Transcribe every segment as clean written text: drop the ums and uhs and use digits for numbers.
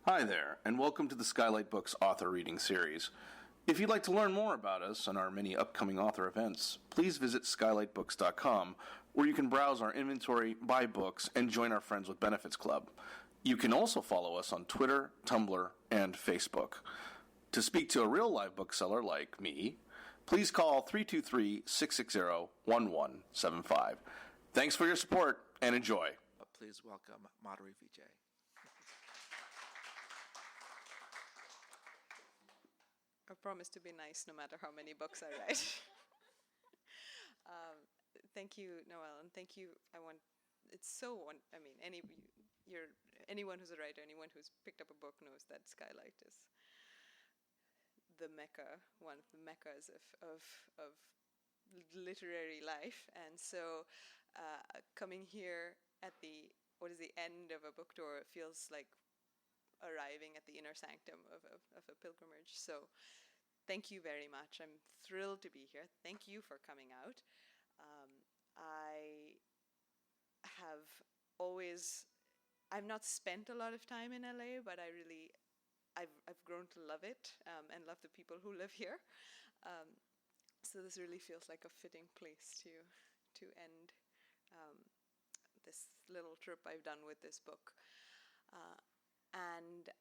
Hi there, and welcome to the Skylight Books author reading series. If you'd like to learn more about us and our many upcoming author events, please visit skylightbooks.com, where you can browse our inventory, buy books, and join our Friends with Benefits Club. You can also follow us on Twitter, Tumblr, and Facebook. To speak to a real live bookseller like me, please call 323-660-1175. Thanks for your support, and enjoy. Please welcome Madhuri Vijay. I promise to be nice no matter how many books I write. Thank you, Noel, and thank you. Anyone who's a writer, anyone who's picked up a book knows that Skylight is the mecca, one of the meccas of literary life. And so coming here at the end of a book tour feels like arriving at the inner sanctum of a pilgrimage. So thank you very much. I'm thrilled to be here. Thank you for coming out. I've not spent a lot of time in LA, but I've grown to love it and love the people who live here. So this really feels like a fitting place to end this little trip I've done with this book. And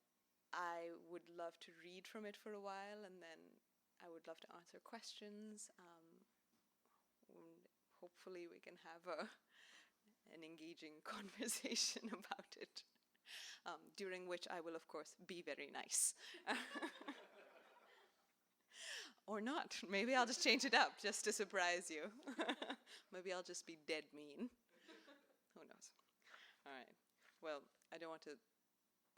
I would love to read from it for a while, and then I would love to answer questions. Hopefully we can have an engaging conversation about it, during which I will, of course, be very nice. Or not. Maybe I'll just change it up just to surprise you. Maybe I'll just be dead mean. Who knows? All right. Well, I don't want to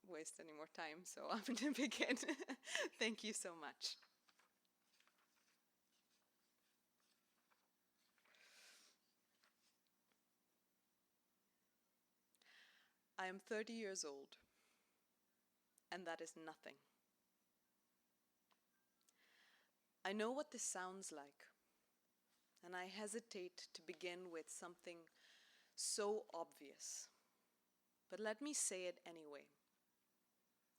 waste any more time, so I'm going to begin. Thank you so much. I am 30 years old, and that is nothing. I know what this sounds like, and I hesitate to begin with something so obvious, but let me say it anyway,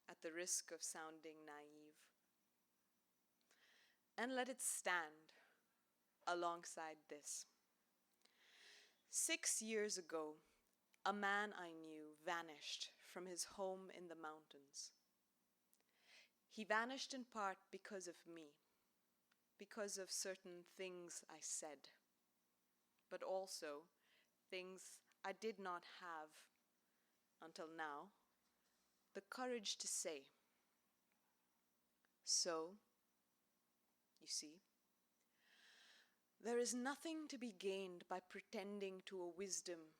at the risk of sounding naive. And let it stand alongside this. 6 years ago, a man I knew vanished from his home in the mountains. He vanished in part because of me, because of certain things I said, but also things I did not have, until now, the courage to say. So, you see, there is nothing to be gained by pretending to a wisdom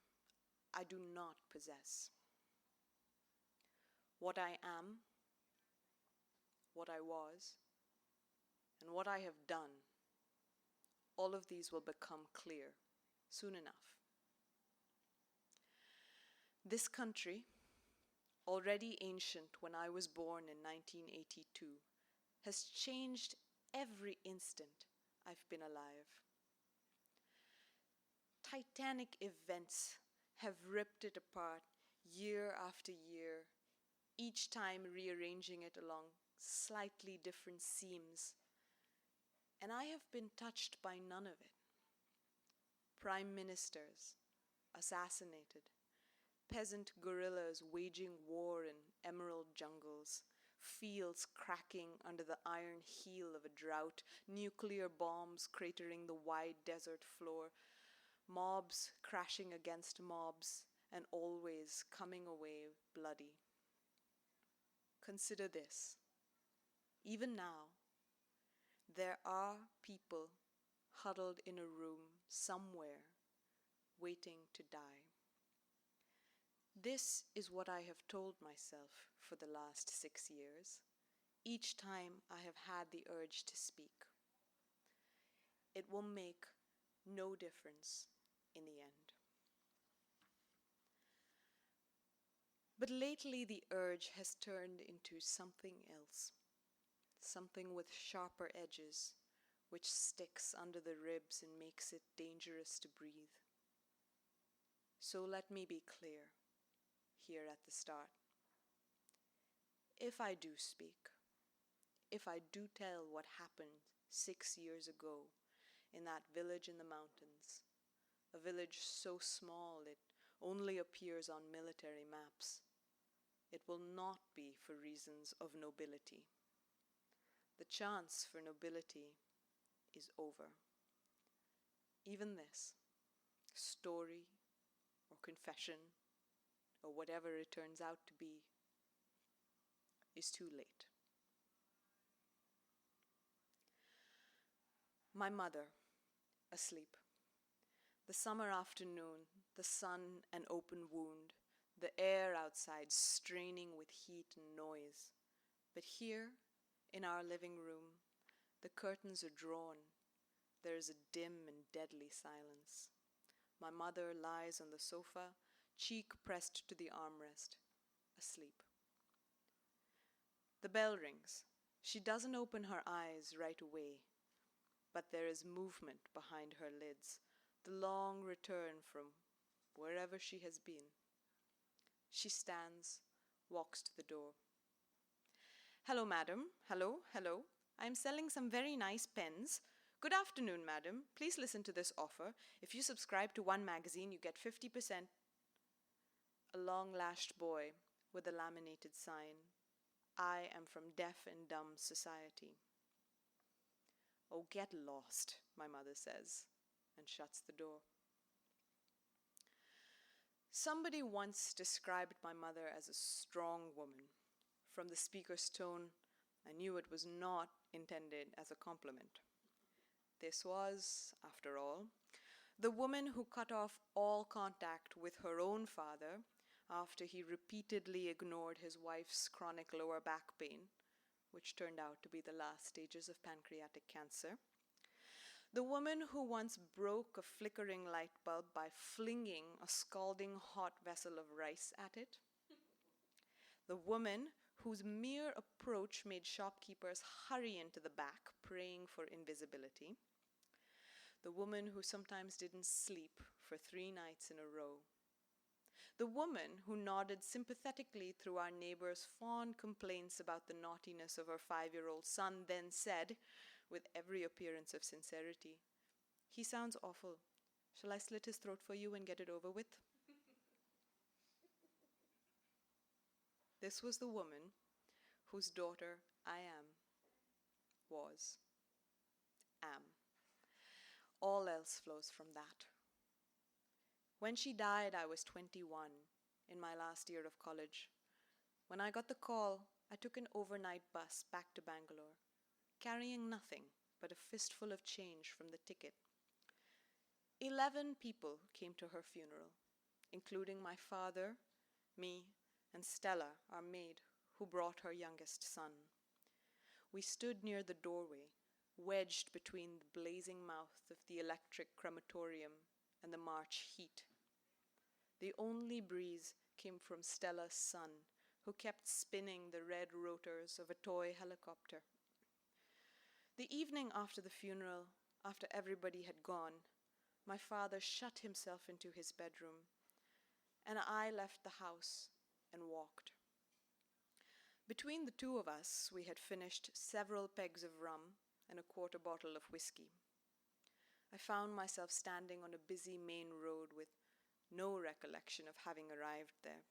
I do not possess. What I am, what I was, and what I have done, all of these will become clear soon enough. This country, already ancient when I was born in 1982, has changed every instant I've been alive. Titanic events have ripped it apart year after year, each time rearranging it along slightly different seams. And I have been touched by none of it. Prime ministers assassinated, peasant guerrillas waging war in emerald jungles, fields cracking under the iron heel of a drought, nuclear bombs cratering the wide desert floor, mobs crashing against mobs, and always coming away bloody. Consider this. Even now, there are people huddled in a room somewhere, waiting to die. This is what I have told myself for the last 6 years, each time I have had the urge to speak. It will make no difference in the end. But lately the urge has turned into something else, something with sharper edges, which sticks under the ribs and makes it dangerous to breathe. So let me be clear here at the start. if I do speak, if I do tell what happened 6 years ago in that village in the mountains, a village so small it only appears on military maps, it will not be for reasons of nobility. The chance for nobility is over. Even this story or confession or whatever it turns out to be is too late. My mother, asleep. The summer afternoon, the sun an open wound, the air outside straining with heat and noise. But here, in our living room, the curtains are drawn. There is a dim and deadly silence. My mother lies on the sofa, cheek pressed to the armrest, asleep. The bell rings. She doesn't open her eyes right away, but there is movement behind her lids, the long return from wherever she has been. She stands, walks to the door. Hello, madam. Hello, hello. I'm selling some very nice pens. Good afternoon, madam. Please listen to this offer. If you subscribe to one magazine, you get 50%. A long-lashed boy with a laminated sign. I am from Deaf and Dumb Society. Oh, get lost, my mother says, and shuts the door. Somebody once described my mother as a strong woman. From the speaker's tone, I knew it was not intended as a compliment. This was, after all, the woman who cut off all contact with her own father after he repeatedly ignored his wife's chronic lower back pain, which turned out to be the last stages of pancreatic cancer. The woman who once broke a flickering light bulb by flinging a scalding hot vessel of rice at it. The woman whose mere approach made shopkeepers hurry into the back, praying for invisibility. The woman who sometimes didn't sleep for 3 nights in a row. The woman who nodded sympathetically through our neighbor's fond complaints about the naughtiness of her 5-year-old son, then said, with every appearance of sincerity, "He sounds awful. Shall I slit his throat for you and get it over with?" This was the woman whose daughter I am. All else flows from that. When she died, I was 21, in my last year of college. When I got the call, I took an overnight bus back to Bangalore, carrying nothing but a fistful of change from the ticket. 11 people came to her funeral, including my father, me, and Stella, our maid, who brought her youngest son. We stood near the doorway, wedged between the blazing mouth of the electric crematorium and the March heat. The only breeze came from Stella's son, who kept spinning the red rotors of a toy helicopter. The evening after the funeral, after everybody had gone, my father shut himself into his bedroom, and I left the house and walked. Between the two of us, we had finished several pegs of rum and a quarter bottle of whiskey. I found myself standing on a busy main road with no recollection of having arrived there.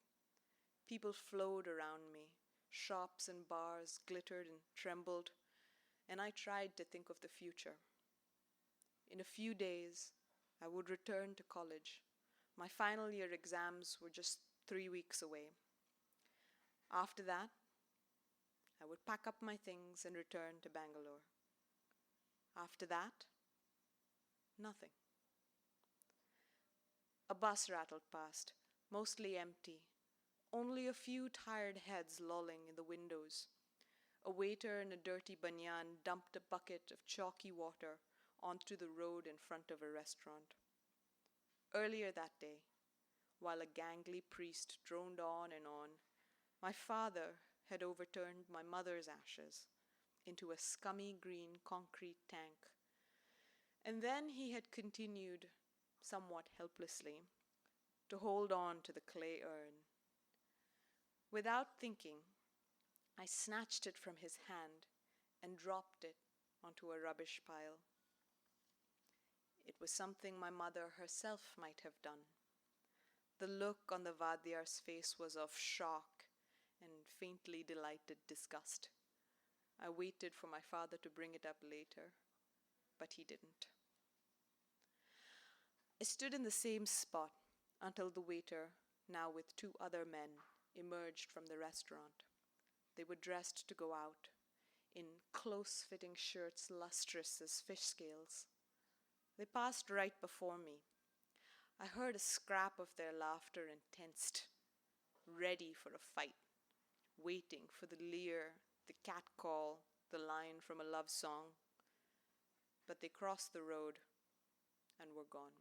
People flowed around me. Shops and bars glittered and trembled, and I tried to think of the future. In a few days, I would return to college. My final year exams were just 3 weeks away. After that, I would pack up my things and return to Bangalore. After that, nothing. A bus rattled past, mostly empty, only a few tired heads lolling in the windows. A waiter in a dirty banyan dumped a bucket of chalky water onto the road in front of a restaurant. Earlier that day, while a gangly priest droned on and on, my father had overturned my mother's ashes into a scummy green concrete tank. And then he had continued, somewhat helplessly, to hold on to the clay urn. Without thinking, I snatched it from his hand and dropped it onto a rubbish pile. It was something my mother herself might have done. The look on the Vadyar's face was of shock and faintly delighted disgust. I waited for my father to bring it up later, but he didn't. I stood in the same spot until the waiter, now with two other men, emerged from the restaurant. They were dressed to go out, in close-fitting shirts lustrous as fish scales. They passed right before me. I heard a scrap of their laughter and tensed, ready for a fight, waiting for the leer, the catcall, the line from a love song. But they crossed the road and were gone.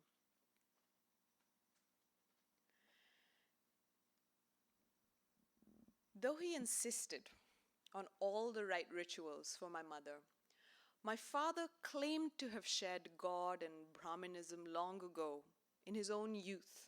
Though he insisted on all the right rituals for my mother, my father claimed to have shed God and Brahmanism long ago in his own youth,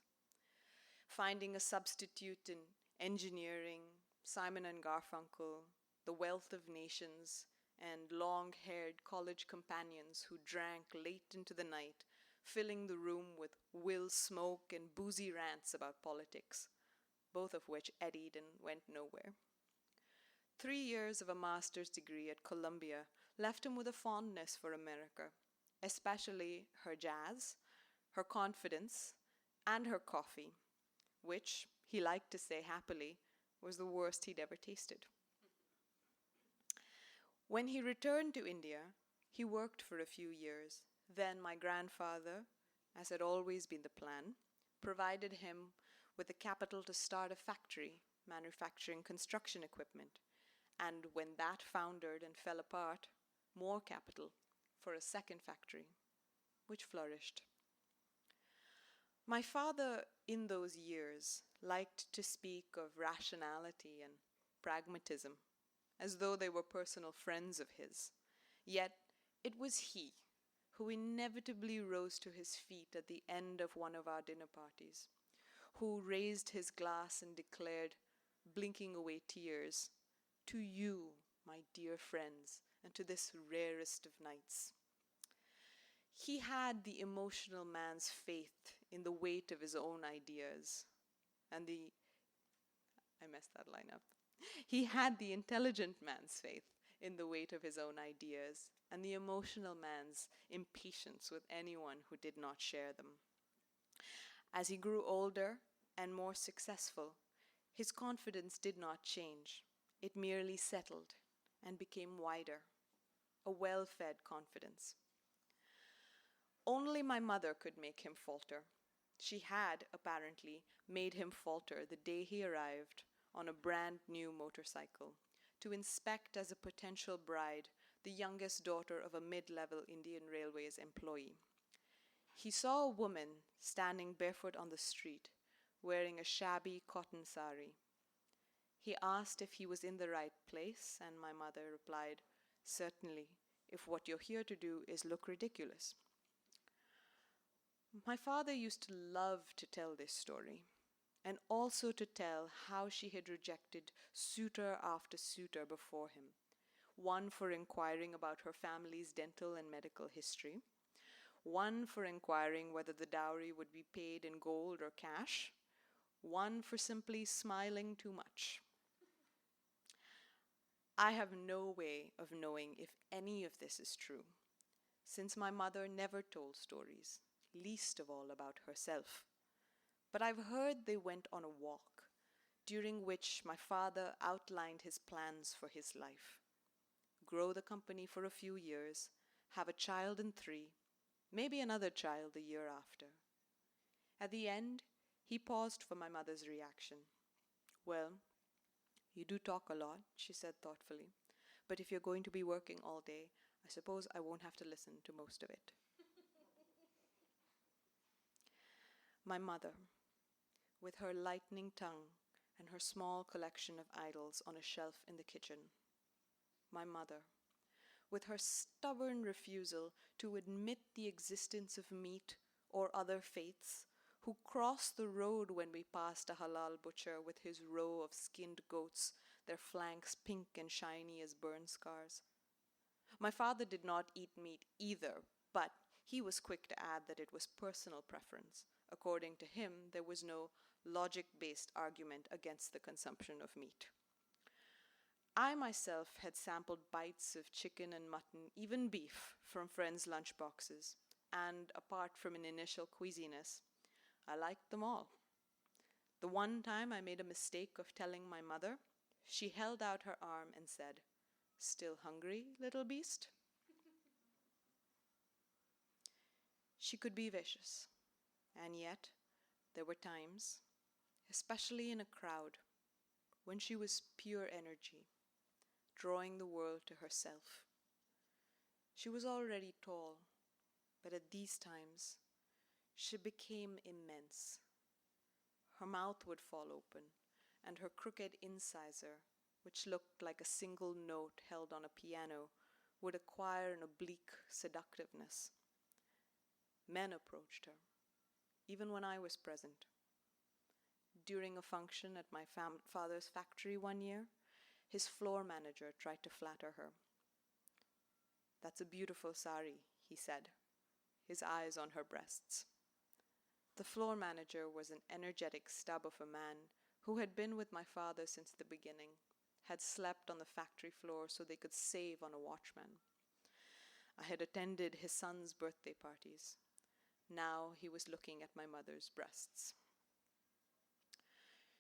finding a substitute in engineering, Simon and Garfunkel, The Wealth of Nations, and long-haired college companions who drank late into the night, filling the room with will smoke and boozy rants about politics, both of which eddied and went nowhere. 3 years of a master's degree at Columbia left him with a fondness for America, especially her jazz, her confidence, and her coffee, which, he liked to say happily, was the worst he'd ever tasted. When he returned to India, he worked for a few years. Then my grandfather, as had always been the plan, provided him with the capital to start a factory manufacturing construction equipment, and when that foundered and fell apart, more capital for a second factory, which flourished. My father, in those years, liked to speak of rationality and pragmatism, as though they were personal friends of his. Yet it was he who inevitably rose to his feet at the end of one of our dinner parties, who raised his glass and declared, blinking away tears, "To you, my dear friends, and to this rarest of nights." He had the emotional man's faith in the weight of his own ideas, and I messed that line up. He had the intelligent man's faith in the weight of his own ideas, and the emotional man's impatience with anyone who did not share them. As he grew older and more successful, his confidence did not change. It merely settled and became wider, a well-fed confidence. Only my mother could make him falter. She had, apparently, made him falter the day he arrived on a brand new motorcycle to inspect as a potential bride the youngest daughter of a mid-level Indian Railways employee. He saw a woman standing barefoot on the street, wearing a shabby cotton sari. He asked if he was in the right place, and my mother replied, "Certainly, if what you're here to do is look ridiculous." My father used to love to tell this story, and also to tell how she had rejected suitor after suitor before him, one for inquiring about her family's dental and medical history, one for inquiring whether the dowry would be paid in gold or cash, one for simply smiling too much. I have no way of knowing if any of this is true, since my mother never told stories, least of all about herself. But I've heard they went on a walk, during which my father outlined his plans for his life. Grow the company for a few years, have a child in 3, maybe another child the year after. At the end, he paused for my mother's reaction. "Well, you do talk a lot," she said thoughtfully, "but if you're going to be working all day, I suppose I won't have to listen to most of it." My mother, with her lightning tongue and her small collection of idols on a shelf in the kitchen. My mother, with her stubborn refusal to admit the existence of meat or other faiths, who crossed the road when we passed a halal butcher with his row of skinned goats their flanks pink and shiny as burn scars. My father did not eat meat either, but he was quick to add that it was personal preference. According to him, there was no logic-based argument against the consumption of meat. I myself had sampled bites of chicken and mutton, even beef, from friends' lunchboxes, and apart from an initial queasiness, I liked them all. The one time I made a mistake of telling my mother, she held out her arm and said, "Still hungry, little beast?" She could be vicious, and yet there were times, especially in a crowd, when she was pure energy, drawing the world to herself. She was already tall, but at these times, she became immense. Her mouth would fall open, and her crooked incisor, which looked like a single note held on a piano, would acquire an oblique seductiveness. Men approached her, even when I was present. During a function at my father's factory one year, his floor manager tried to flatter her. "That's a beautiful sari," he said, his eyes on her breasts. The floor manager was an energetic stub of a man who had been with my father since the beginning, had slept on the factory floor so they could save on a watchman. I had attended his son's birthday parties. Now he was looking at my mother's breasts.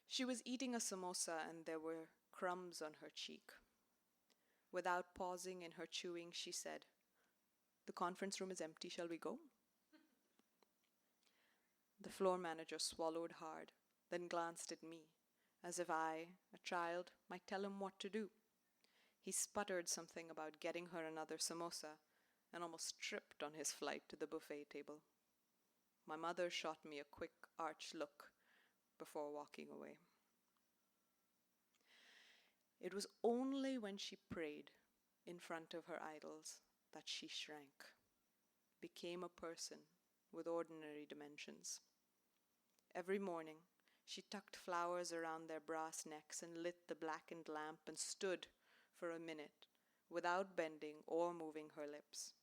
She was eating a samosa and there were crumbs on her cheek. Without pausing in her chewing, she said, "The conference room is empty, shall we go?" The floor manager swallowed hard, then glanced at me, as if I, a child, might tell him what to do. He sputtered something about getting her another samosa and almost tripped on his flight to the buffet table. My mother shot me a quick, arch look before walking away. It was only when she prayed in front of her idols that she shrank, became a person with ordinary dimensions. Every morning, she tucked flowers around their brass necks and lit the blackened lamp and stood for a minute without bending or moving her lips.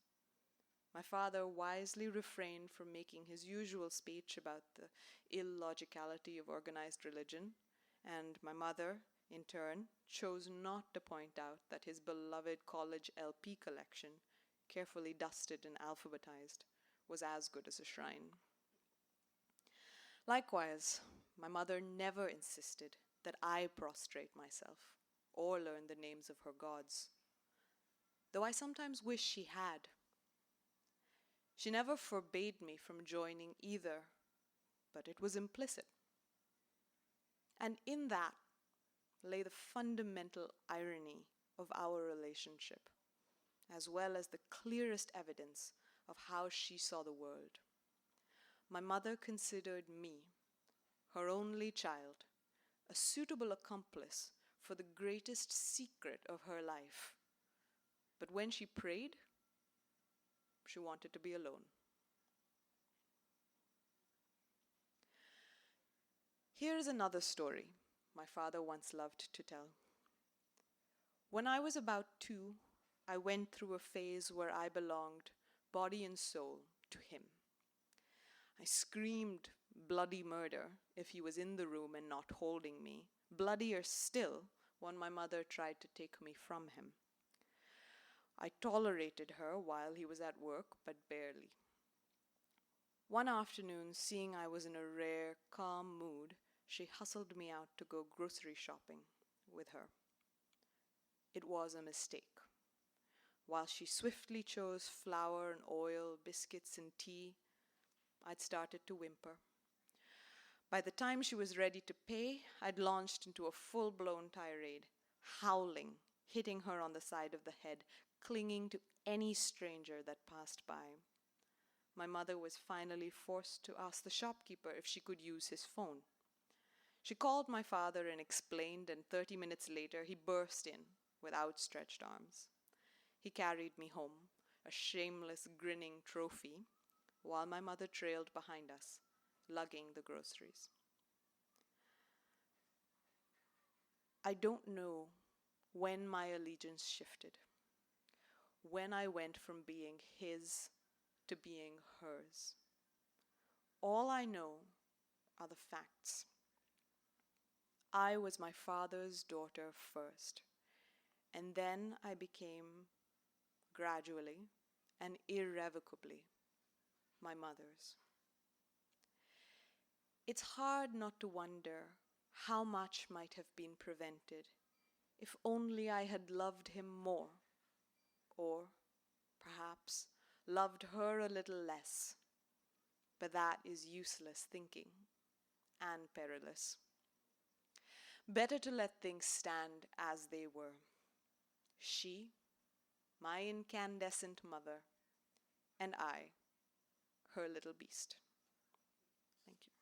My father wisely refrained from making his usual speech about the illogicality of organized religion, and my mother, in turn, chose not to point out that his beloved college LP collection, carefully dusted and alphabetized, was as good as a shrine. Likewise, my mother never insisted that I prostrate myself or learn the names of her gods, though I sometimes wish she had. She never forbade me from joining either, but it was implicit. And in that lay the fundamental irony of our relationship, as well as the clearest evidence of how she saw the world. My mother considered me, her only child, a suitable accomplice for the greatest secret of her life. But when she prayed, she wanted to be alone. Here is another story my father once loved to tell. When I was about 2, I went through a phase where I belonged, body and soul, to him. I screamed bloody murder if he was in the room and not holding me, bloodier still when my mother tried to take me from him. I tolerated her while he was at work, but barely. One afternoon, seeing I was in a rare, calm mood, she hustled me out to go grocery shopping with her. It was a mistake. While she swiftly chose flour and oil, biscuits and tea, I'd started to whimper. By the time she was ready to pay, I'd launched into a full-blown tirade, howling, hitting her on the side of the head, clinging to any stranger that passed by. My mother was finally forced to ask the shopkeeper if she could use his phone. She called my father and explained, and 30 minutes later he burst in with outstretched arms. He carried me home, a shameless, grinning trophy, while my mother trailed behind us, lugging the groceries. I don't know when my allegiance shifted, when I went from being his to being hers. All I know are the facts. I was my father's daughter first, and then I became, gradually and irrevocably, my mother's. It's hard not to wonder how much might have been prevented if only I had loved him more, or perhaps loved her a little less. But that is useless thinking and perilous. Better to let things stand as they were. She, my incandescent mother, and I, her little beast. Thank you.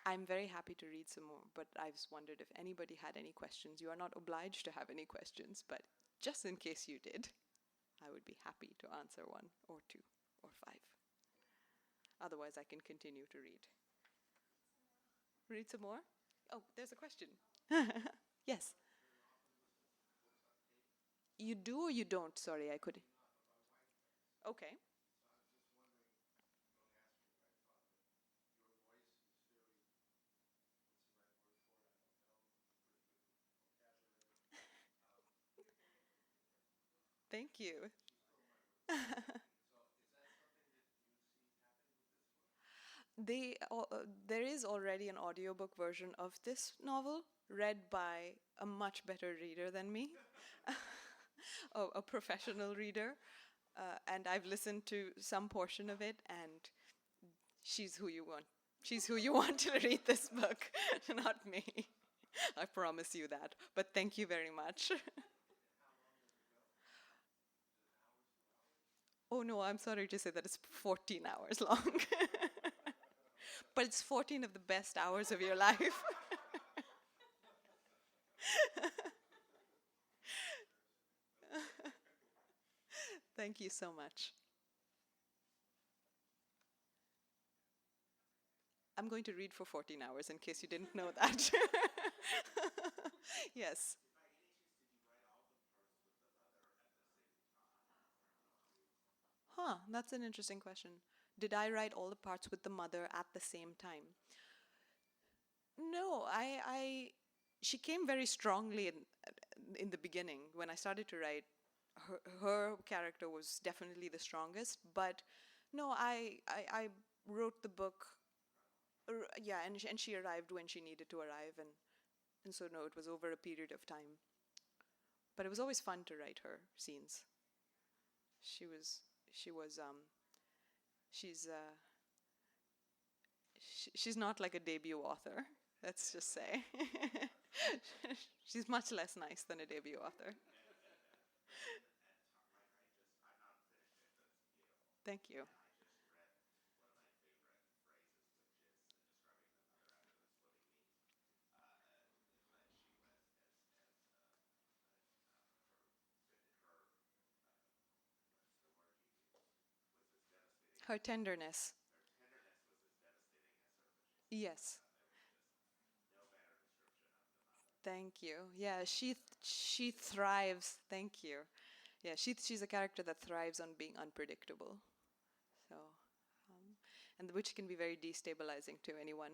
I'm very happy to read some more, but I just wondered if anybody had any questions. You are not obliged to have any questions, but just in case you did, I would be happy to answer one or two or five. Otherwise, I can continue to read. Read some more? Oh, there's a question. Yes. You do or you don't? Sorry, I could. Okay. Thank you. There is already an audiobook version of this novel read by a much better reader than me, a professional reader, and I've listened to some portion of it, and she's who you want. She's who you want to read this book, not me. I promise you that. But thank you very much. Oh no, I'm sorry to say that it's 14 hours long. But it's 14 of the best hours of your life. Thank you so much. I'm going to read for 14 hours in case you didn't know that. Yes. Huh, that's an interesting question. Did I write all the parts with the mother at the same time? No, she came very strongly in the beginning. When I started to write, her character was definitely the strongest. But no, I wrote the book. Yeah, and she arrived when she needed to arrive, and so no, it was over a period of time. But it was always fun to write her scenes. She was she was she's she's not like a debut author. Let's just say. She's much less nice than a debut author. Thank you. Her tenderness. Yes. Thank you. Yeah, she thrives. Thank you. Yeah, she's a character that thrives on being unpredictable. So, and which can be very destabilizing to anyone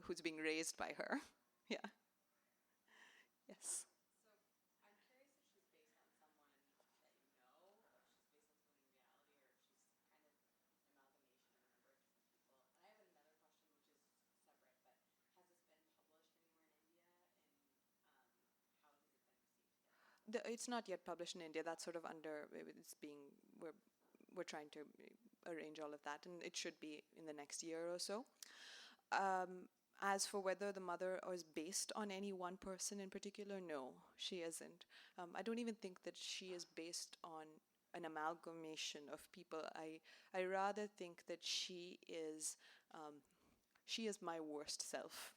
who's being raised by her. Yeah. Yes. It's not yet published in India. That's sort of under. It's being. We're trying to arrange all of that, and it should be in the next year or so. As for whether the mother is based on any one person in particular, no, she isn't. I don't even think that she is based on an amalgamation of people. I rather think that she is my worst self.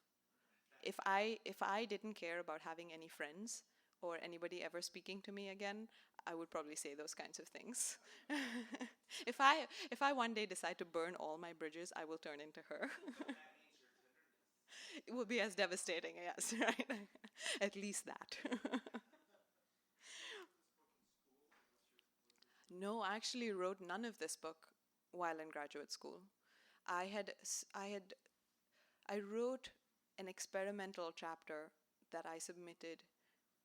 If I didn't care about having any friends, or anybody ever speaking to me again, I would probably say those kinds of things. If I one day decide to burn all my bridges, I will turn into her. It will be as devastating, yes, right? At least that. No, I actually wrote none of this book while in graduate school. I had, s- I wrote an experimental chapter that I submitted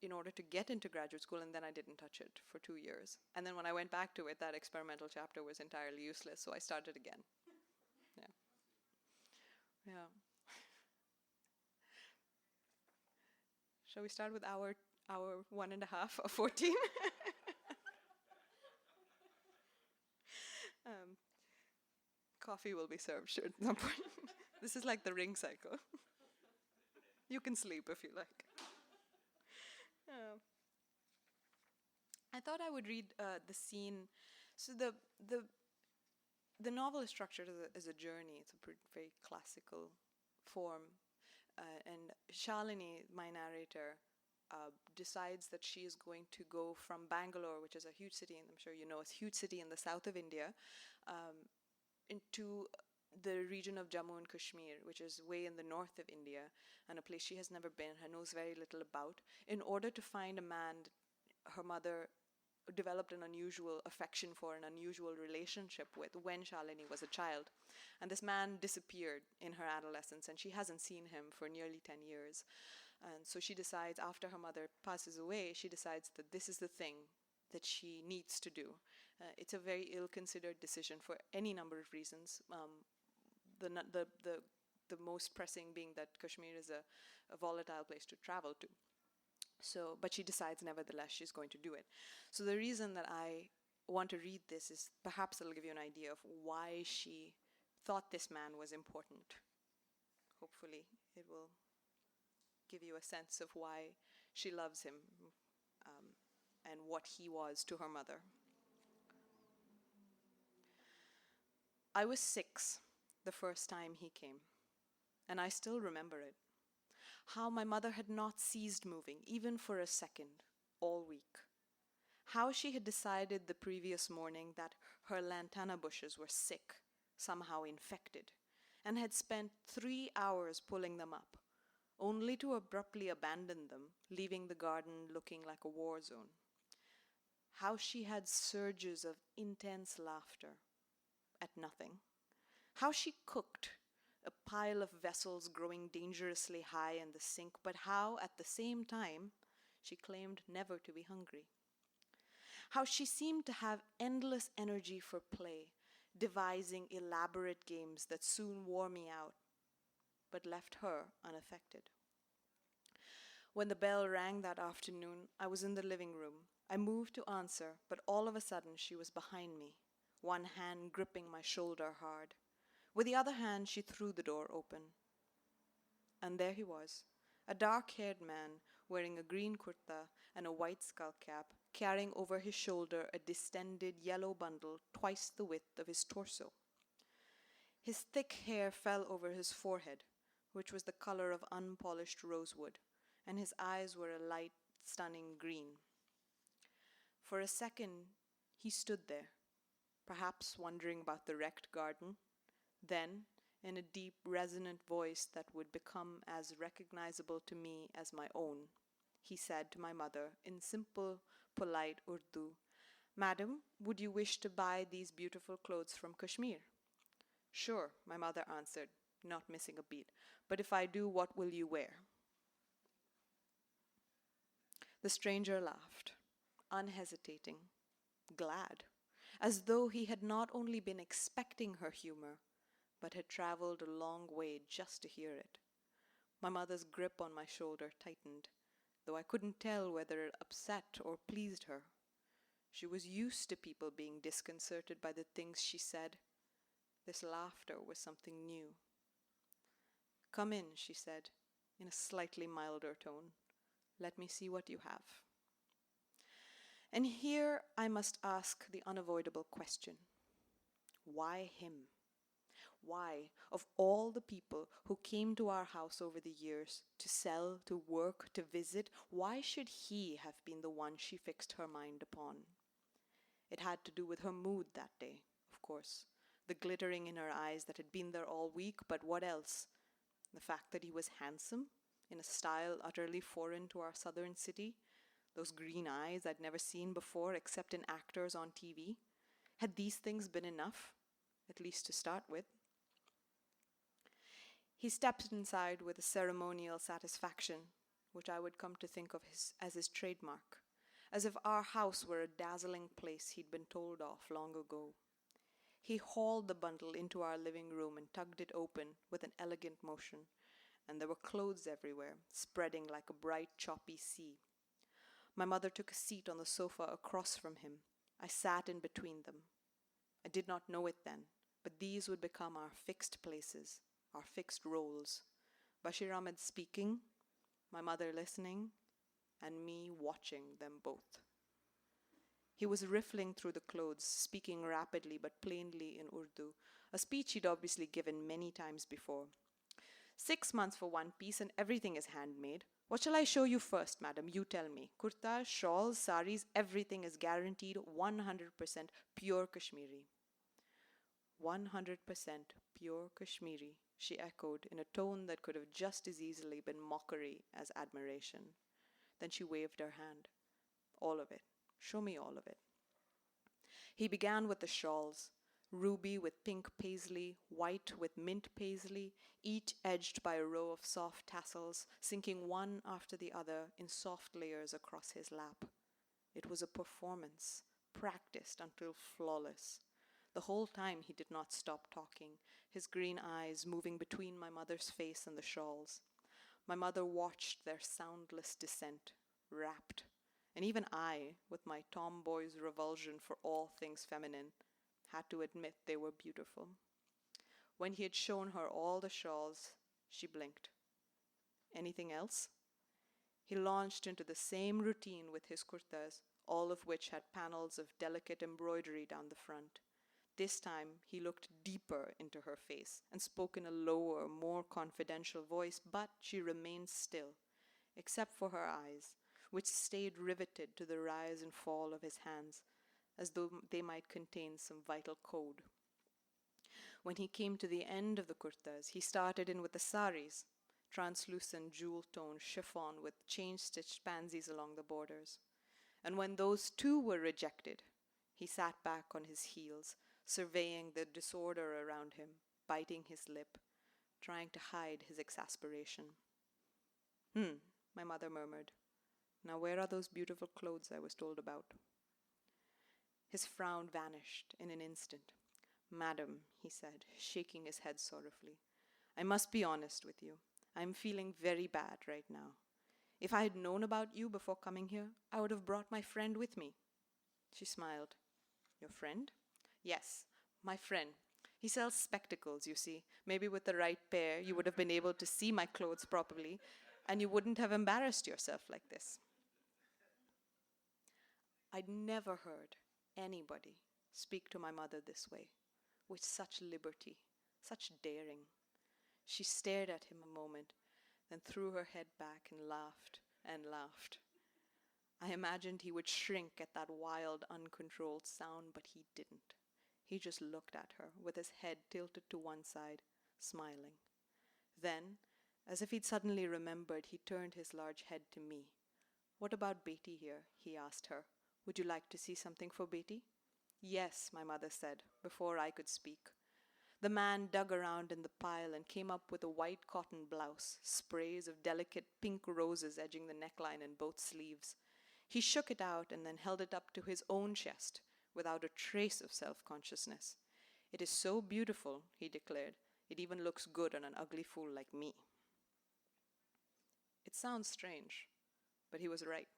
in order to get into graduate school, and then I didn't touch it for 2 years. And then when I went back to it, that experimental chapter was entirely useless, so I started again. Yeah. Yeah. Shall we start with our 1.5 or 14? um, Coffee will be served sure, at some point. This is like the ring cycle. You can sleep if you like. I thought I would read the scene. So the novel is structured as a journey. It's a very classical form. And Shalini, my narrator, decides that she is going to go from Bangalore, which is a huge city, and I'm sure you know, it's a huge city in the south of India, into the region of Jammu and Kashmir, which is way in the north of India, and a place she has never been, and knows very little about, in order to find a man her mother developed an unusual affection for, an unusual relationship with when Shalini was a child. And this man disappeared in her adolescence, and she hasn't seen him for nearly 10 years. And so she decides, after her mother passes away, she decides that this is the thing that she needs to do. It's a very ill-considered decision for any number of reasons. The most pressing being that Kashmir is a volatile place to travel to. So, but she decides nevertheless she's going to do it. So the reason that I want to read this is perhaps it'll give you an idea of why she thought this man was important. Hopefully it will give you a sense of why she loves him, and what he was to her mother. I was 6 the first time he came, and I still remember it. How my mother had not ceased moving, even for a second, all week. How she had decided the previous morning that her lantana bushes were sick, somehow infected, and had spent 3 hours pulling them up, only to abruptly abandon them, leaving the garden looking like a war zone. How she had surges of intense laughter at nothing. How she cooked, a pile of vessels growing dangerously high in the sink, but how, at the same time, she claimed never to be hungry. How she seemed to have endless energy for play, devising elaborate games that soon wore me out, but left her unaffected. When the bell rang that afternoon, I was in the living room. I moved to answer, but all of a sudden she was behind me, one hand gripping my shoulder hard. With the other hand, she threw the door open. And there he was, a dark-haired man wearing a green kurta and a white skull cap, carrying over his shoulder a distended yellow bundle twice the width of his torso. His thick hair fell over his forehead, which was the color of unpolished rosewood, and his eyes were a light, stunning green. For a second, he stood there, perhaps wondering about the wrecked garden. Then, in a deep, resonant voice that would become as recognizable to me as my own, he said to my mother in simple, polite Urdu, "Madam, would you wish to buy these beautiful clothes from Kashmir?" "Sure," my mother answered, not missing a beat. "But if I do, what will you wear?" The stranger laughed, unhesitating, glad, as though he had not only been expecting her humor, but had traveled a long way just to hear it. My mother's grip on my shoulder tightened, though I couldn't tell whether it upset or pleased her. She was used to people being disconcerted by the things she said. This laughter was something new. "Come in," she said, in a slightly milder tone. "Let me see what you have." And here I must ask the unavoidable question. Why him? Why, of all the people who came to our house over the years, to sell, to work, to visit, why should he have been the one she fixed her mind upon? It had to do with her mood that day, of course. The glittering in her eyes that had been there all week, but what else? The fact that he was handsome, in a style utterly foreign to our southern city. Those green eyes I'd never seen before except in actors on TV. Had these things been enough, at least to start with? He stepped inside with a ceremonial satisfaction, which I would come to think of as his trademark, as if our house were a dazzling place he'd been told of long ago. He hauled the bundle into our living room and tugged it open with an elegant motion, and there were clothes everywhere, spreading like a bright, choppy sea. My mother took a seat on the sofa across from him. I sat in between them. I did not know it then, but these would become our fixed places, our fixed roles. Bashir Ahmed speaking, my mother listening, and me watching them both. He was riffling through the clothes, speaking rapidly but plainly in Urdu, a speech he'd obviously given many times before. 6 months for one piece and everything is handmade. What shall I show you first, madam? You tell me. Kurtas, shawls, saris, everything is guaranteed 100% pure Kashmiri. 100% pure Kashmiri, she echoed in a tone that could have just as easily been mockery as admiration. Then she waved her hand. All of it. Show me all of it. He began with the shawls, ruby with pink paisley, white with mint paisley, each edged by a row of soft tassels, sinking one after the other in soft layers across his lap. It was a performance, practiced until flawless. The whole time he did not stop talking, his green eyes moving between my mother's face and the shawls. My mother watched their soundless descent, rapt. And even I, with my tomboy's revulsion for all things feminine, had to admit they were beautiful. When he had shown her all the shawls, she blinked. Anything else? He launched into the same routine with his kurtas, all of which had panels of delicate embroidery down the front. This time he looked deeper into her face and spoke in a lower, more confidential voice, but she remained still, except for her eyes, which stayed riveted to the rise and fall of his hands, as though they might contain some vital code. When he came to the end of the kurtas, he started in with the saris, translucent jewel-toned chiffon with chain-stitched pansies along the borders. And when those too were rejected, he sat back on his heels, surveying the disorder around him, biting his lip, trying to hide his exasperation. My mother murmured. Now where are those beautiful clothes I was told about? His frown vanished in an instant. Madam, he said, shaking his head sorrowfully, I must be honest with you. I am feeling very bad right now. If I had known about you before coming here, I would have brought my friend with me. She smiled. Your friend? Yes, my friend. He sells spectacles, you see. Maybe with the right pair, you would have been able to see my clothes properly, and you wouldn't have embarrassed yourself like this. I'd never heard anybody speak to my mother this way, with such liberty, such daring. She stared at him a moment, then threw her head back and laughed and laughed. I imagined he would shrink at that wild, uncontrolled sound, but he didn't. He just looked at her, with his head tilted to one side, smiling. Then, as if he'd suddenly remembered, he turned his large head to me. What about Beti here? He asked her. Would you like to see something for Beti? Yes, my mother said, before I could speak. The man dug around in the pile and came up with a white cotton blouse, sprays of delicate pink roses edging the neckline and both sleeves. He shook it out and then held it up to his own chest, without a trace of self-consciousness. It is so beautiful, he declared. It even looks good on an ugly fool like me. It sounds strange, but he was right.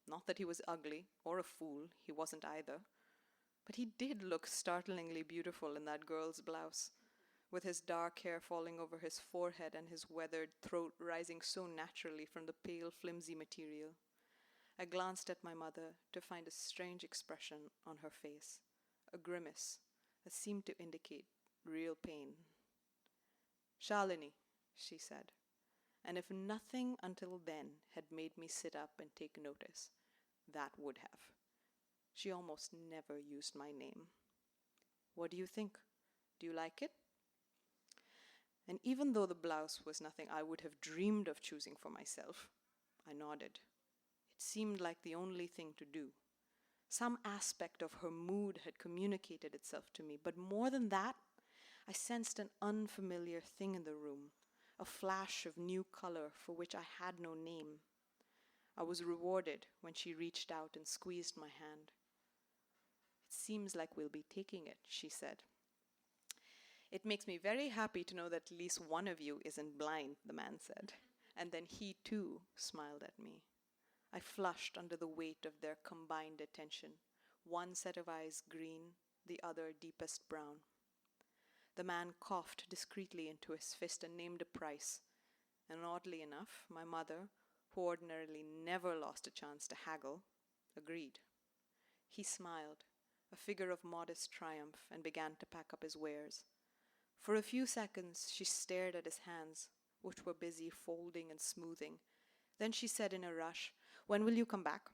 Not that he was ugly or a fool, he wasn't either. But he did look startlingly beautiful in that girl's blouse, with his dark hair falling over his forehead and his weathered throat rising so naturally from the pale, flimsy material. I glanced at my mother to find a strange expression on her face, a grimace that seemed to indicate real pain. Shalini, she said, and if nothing until then had made me sit up and take notice, that would have. She almost never used my name. What do you think? Do you like it? And even though the blouse was nothing I would have dreamed of choosing for myself, I nodded. It seemed like the only thing to do. Some aspect of her mood had communicated itself to me, but more than that, I sensed an unfamiliar thing in the room, a flash of new color for which I had no name. I was rewarded when she reached out and squeezed my hand. It seems like we'll be taking it, she said. It makes me very happy to know that at least one of you isn't blind, the man said. And then he too smiled at me. I flushed under the weight of their combined attention, one set of eyes green, the other deepest brown. The man coughed discreetly into his fist and named a price. And oddly enough, my mother, who ordinarily never lost a chance to haggle, agreed. He smiled, a figure of modest triumph, and began to pack up his wares. For a few seconds she stared at his hands, which were busy folding and smoothing. Then she said in a rush, "When will you come back?"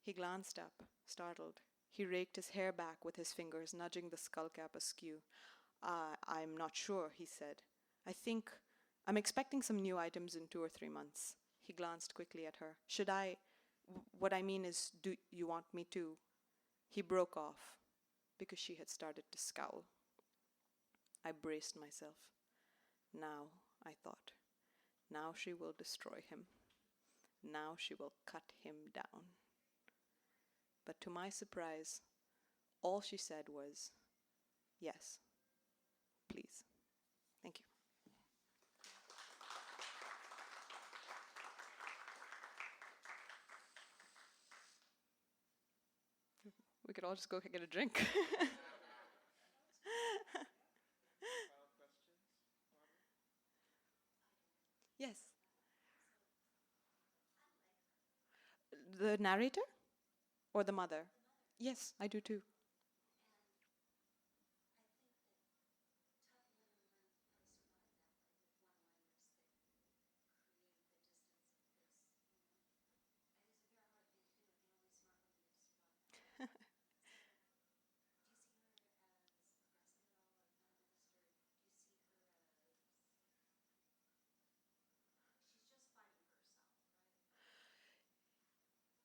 He glanced up, startled. He raked his hair back with his fingers, nudging the skullcap askew. I'm not sure, he said. I'm expecting some new items in 2 or 3 months. He glanced quickly at her. What I mean is, do you want me to? He broke off, because she had started to scowl. I braced myself. Now, I thought, now she will destroy him. Now she will cut him down. But to my surprise, all she said was, "Yes, please. Thank you." We could all just go get a drink. Yes. The narrator or the mother? Yes, I do too.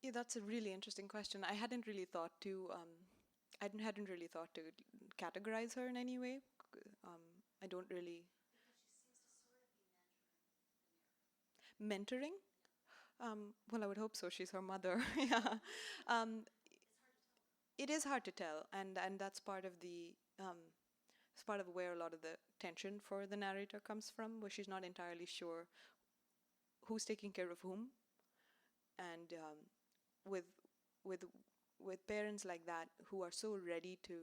Yeah, that's a really interesting question. I hadn't really thought to categorize her in any way. Um, I don't really mentoring. Well, I would hope so. She's her mother. Yeah. Um, it is hard to tell, and that's part of it's part of where a lot of the tension for the narrator comes from, where she's not entirely sure who's taking care of whom, and with with with parents like that who are so ready to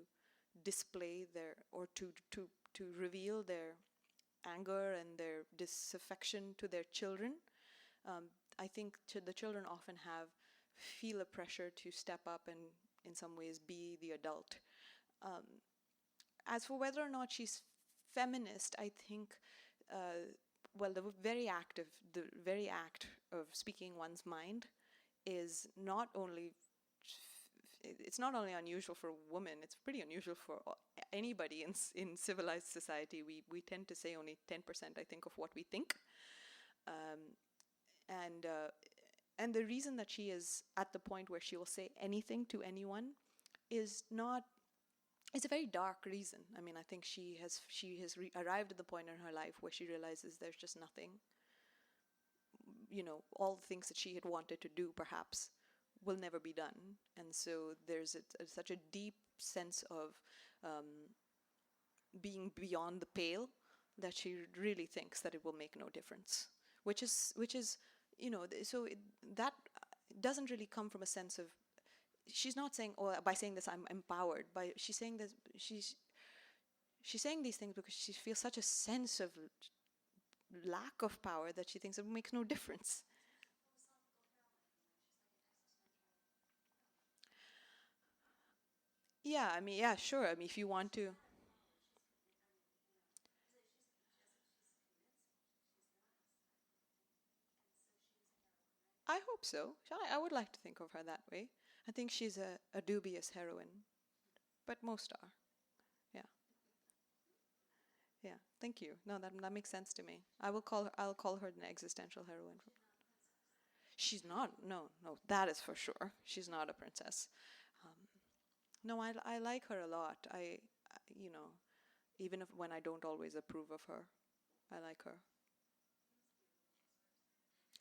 display their or to reveal their anger and their disaffection to their children. um, I think the children often feel a pressure to step up and in some ways be the adult. um, as for whether or not she's feminist, I think well, the very act of speaking one's mind is not only it's not only unusual for women, it's pretty unusual for anybody in civilized society. We tend to say only 10%, I think, of what we think. Um, and the reason that she is at the point where she will say anything to anyone is not it's a very dark reason. I mean, I think she has arrived at the point in her life where she realizes there's just nothing. All the things that she had wanted to do, perhaps, will never be done. And so there's such a deep sense of being beyond the pale that she really thinks that it will make no difference. Which is that doesn't really come from a sense of, she's not saying, "Oh, by saying this I'm empowered." She's saying this, she's saying these things because she feels such a sense of lack of power that she thinks it makes no difference. Yeah, I mean, yeah, sure. I mean, if you want to. I hope so. I would like to think of her that way. I think she's a dubious heroine, but most are. Yeah. Yeah. Thank you. No, that makes sense to me. I'll call her an existential heroine. She's not. No, no, that is for sure. She's not a princess. No, I like her a lot. You know, even if when I don't always approve of her, I like her.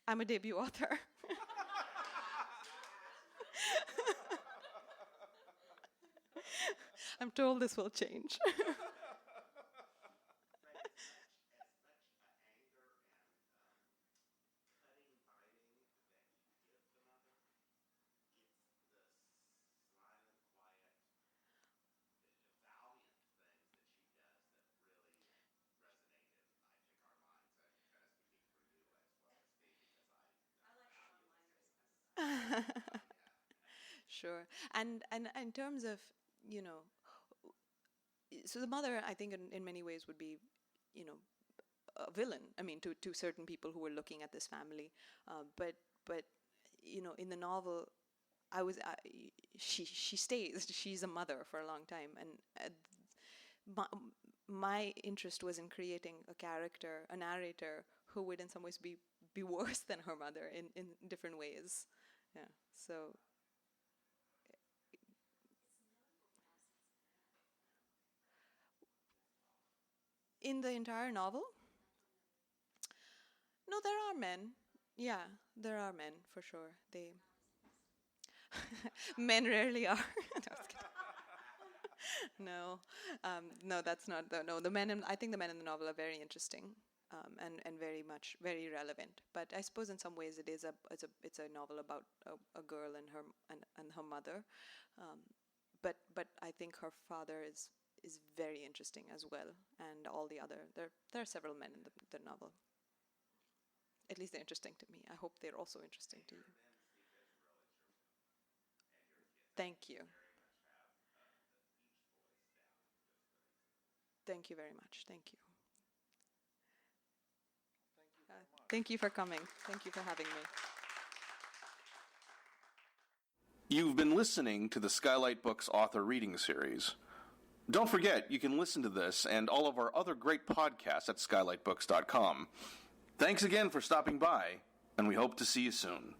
I'm a debut author. I'm told this will change. Sure. And in terms of, you know, so the mother, I think, in many ways would be, you know, a villain. I mean, to certain people who were looking at this family, but you know, in the novel, she stays. She's a mother for a long time, and my, my interest was in creating a character, a narrator who would in some ways be worse than her mother in different ways. Yeah. So in the entire novel, no, there are men. Yeah, there are men for sure. They men rarely are. No, I was kidding. No, no, that's not the no. The men, I think the men in the novel are very interesting, and very much very relevant. But I suppose in some ways it's a novel about a girl and her mother. Um, but I think her father is very interesting as well, and all the other there are several men in the novel. At least they're interesting to me. I hope they're also interesting to you. Thank you. Thank you very much. Thank you. Thank you for coming. Thank you for having me. You've been listening to the Skylight Books author reading series. Don't forget, you can listen to this and all of our other great podcasts at skylightbooks.com. Thanks again for stopping by, and we hope to see you soon.